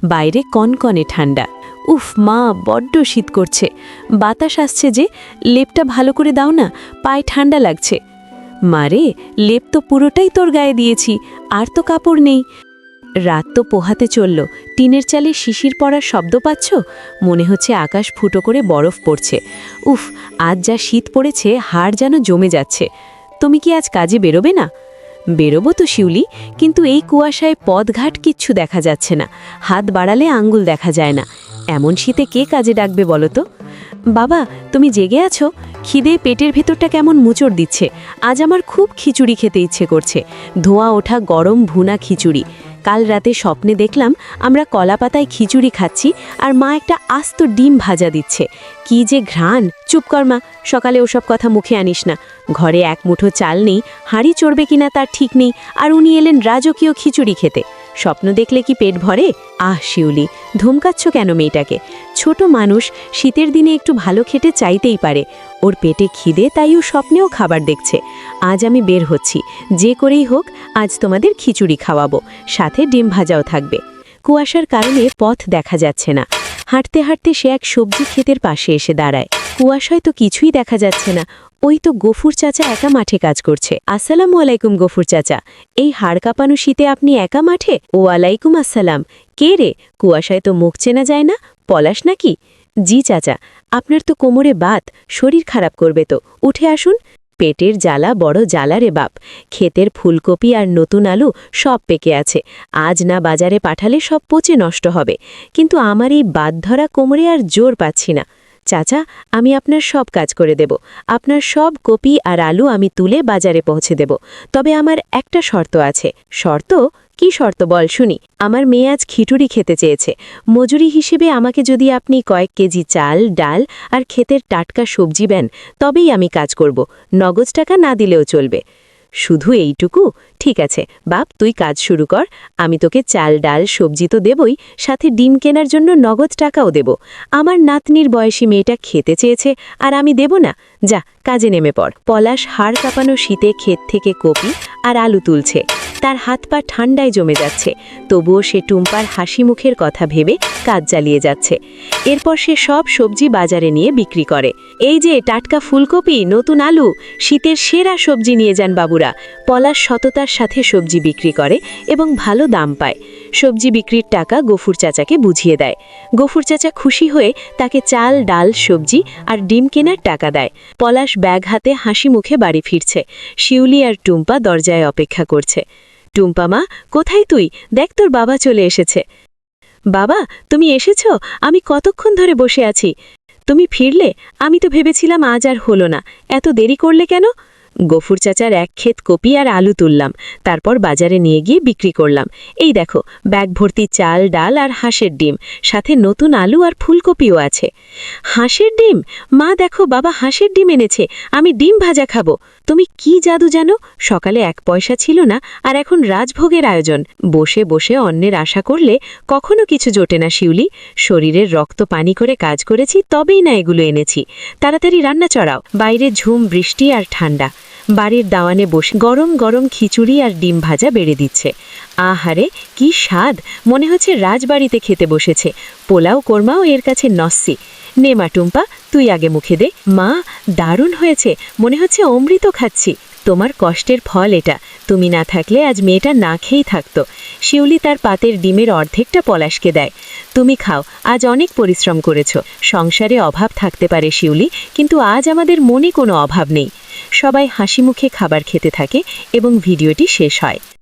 বাইরে কনকনে ঠান্ডা। উফ মা, বড্ড শীত করছে। বাতাস আসছে যে, লেপটা ভালো করে দাও না, পায়ে ঠান্ডা লাগছে। মারে, লেপ তো পুরোটাই তোর গায়ে দিয়েছি, আর তো কাপড় নেই। রাত তো পোহাতে চলল, টিনের চালে শিশির পড়ার শব্দ পাচ্ছ? মনে হচ্ছে আকাশ ফুটো করে বরফ পড়ছে। উফ, আজ যা শীত পড়েছে, হাড় যেন জমে যাচ্ছে। তুমি কি আজ কাজে বেরোবে না? বেরোবো তো শিউলি, কিন্তু এই কুয়াশায় পথঘাট কিচ্ছু দেখা যাচ্ছে না। হাত বাড়ালে আঙ্গুল দেখা যায় না। এমন শীতে কে কাজে ডাকবে বলো তো? বাবা, তুমি জেগে আছো? খিদে পেটের ভেতরটা কেমন মুচড় দিচ্ছে। আজ আমার খুব খিচুড়ি খেতে ইচ্ছে করছে। ধোঁয়া ওঠা গরম ভুনা খিচুড়ি। কাল রাতে স্বপ্নে দেখলাম আমরা কলাপাতায় খিচুড়ি খাচ্ছি, আর মা একটা আস্ত ডিম ভাজা দিচ্ছে। কি যে ঘ্রাণ! চুপ কর মা, সকালে ওসব কথা মুখে আনিস না। ঘরে এক মুঠো চাল নেই, হাঁড়ি চড়বে কিনা তার ঠিক নেই, আর উনি এলেন রাজকীয় খিচুড়ি খেতে। স্বপ্ন দেখলে কি পেট ভরে? আহ শিউলি, ধমকাচ্ছ কেন মেয়েটাকে? ছোট মানুষ, শীতের দিনে একটু ভালো খেতে চাইতেই পারে। ওর পেটে খিদে, তাই ও স্বপ্নেও খাবার দেখছে। আজ আমি বের হচ্ছি, যে করেই হোক আজ তোমাদের খিচুড়ি খাওয়াবো, সাথে ডিম ভাজাও থাকবে। কুয়াশার কারণে পথ দেখা যাচ্ছে না। হাঁটতে হাঁটতে সে এক সবজি ক্ষেতের পাশে এসে দাঁড়ায়। কুয়াশায় তো কিছুই দেখা যাচ্ছে না। ওই তো গফুর চাচা একা মাঠে কাজ করছে। আসসালামু আলাইকুম গফুর চাচা, এই হাড় কাঁপানো শীতে আপনি একা মাঠে? ওয়ালাইকুম আসসালাম। কে রে? কুয়াশায় তো মুখ চেনা যায় না, পলাশ নাকি? জি চাচা, আপনার তো কোমরে বাত, শরীর খারাপ করবে তো, উঠে আসুন। পেটের জ্বালা বড় জ্বালা রে বাপ। ক্ষেতের ফুলকপি আর নতুন আলু সব পেকে আছে। আজ না বাজারে পাঠালে সব পচে নষ্ট হবে। কিন্তু আমার এই বাত ধরা কোমরে আর জোর পাচ্ছি না। চাচা, আমি আপনার সব কাজ করে দেব। আপনার সব কপি আর আলু আমি তুলে বাজারে পৌঁছে দেব। তবে আমার একটা শর্ত আছে। শর্ত? কি শর্ত বল শুনি। আমার মেয়ে আজ খিচুড়ি খেতে চেয়েছে। মজুরি হিসেবে আমাকে যদি আপনি কয়েক কেজি চাল, ডাল আর ক্ষেতের টাটকা সবজি দেন, তবেই আমি কাজ করব। নগদ টাকা না দিলেও চলবে। শুধু এইটুকু? ঠিক আছে বাপ, তুই কাজ শুরু কর। আমি তোকে চাল, ডাল, সবজি তো দেবই, সাথে ডিম কেনার জন্য নগদ টাকাও দেব। আমার নাতনির বয়সী মেয়েটা খেতে চেয়েছে, আর আমি দেব না? যা, কাজে নেমে পড়। পলাশ হাড় কাঁপানো শীতে ক্ষেত থেকে কপি আর আলু তুলছে। তার হাত পা ঠান্ডায় জমে যাচ্ছে, তবুও সে টুম্পার হাসি মুখের কথা ভেবে কাজ চালিয়ে যাচ্ছে। এরপর সে সব সবজি বাজারে নিয়ে বিক্রি করে। এই যে টাটকা ফুলকপি, নতুন আলু, শীতের সেরা সবজি নিয়ে যান বাবুরা। পলাশ সততার সাথে সবজি বিক্রি করে এবং ভালো দাম পায়। সবজি বিক্রির টাকা গফুর চাচাকে বুঝিয়ে দেয়। গফুর চাচা খুশি হয়ে তাকে চাল, ডাল, সবজি আর ডিম কেনার টাকা দেয়। পলাশ ব্যাগ হাতে হাসি মুখে বাড়ি ফিরছে। শিউলি আর টুম্পা দরজায় অপেক্ষা করছে। টুম্পা মা, কোথায় তুই? দেখ, তোর বাবা চলে এসেছে। বাবা, তুমি এসেছ? আমি কতক্ষণ ধরে বসে আছি। তুমি ফিরলে? আমি তো ভেবেছিলাম আজ আর হলো না। এত দেরি করলে কেন? গফুর চাচার এক ক্ষেত কপি আর আলু তুললাম, তারপর বাজারে নিয়ে গিয়ে বিক্রি করলাম। এই দেখো, ব্যাগ ভর্তি চাল, ডাল আর হাঁসের ডিম, সাথে নতুন আলু আর ফুলকপিও আছে। হাঁসের ডিম? মা দেখো, বাবা হাঁসের ডিম এনেছে। আমি ডিম ভাজা খাবো। তুমি কি জাদু জানো? সকালে এক পয়সা ছিল না, আর এখন রাজভোগের আয়োজন। বসে বসে অন্যের আশা করলে কখনো কিছু জোটে না শিউলি। শরীরের রক্ত পানি করে কাজ করেছি, তবেই না এগুলো এনেছি। তাড়াতাড়ি রান্না চড়াও। বাইরে ঝুম বৃষ্টি আর ঠান্ডা। বাড়ির দাওয়ানে বসে গরম গরম খিচুড়ি আর ডিম ভাজা বেড়ে দিচ্ছে। আহারে, কি স্বাদ! মনে হচ্ছে রাজবাড়িতে খেতে বসেছে। পোলাও কোরমাও এর কাছে নস্যি। নে মা টুম্পা, তুই আগে মুখে দে। মা, দারুণ হয়েছে, মনে হচ্ছে অমৃত খাচ্ছি। তোমার কষ্টের ফল এটা। তুমি না থাকলে আজ মেয়েটা না খেয়েই থাকতো। শিউলি তার পাতের ডিমের অর্ধেকটা পলাশকে দেয়। তুমি খাও, আজ অনেক পরিশ্রম করেছ। সংসারে অভাব থাকতে পারে শিউলি, কিন্তু আজ আমাদের মনে কোনো অভাব নেই। সবাই হাসি মুখে খাবার খেতে থাকে এবং ভিডিওটি শেষ হয়।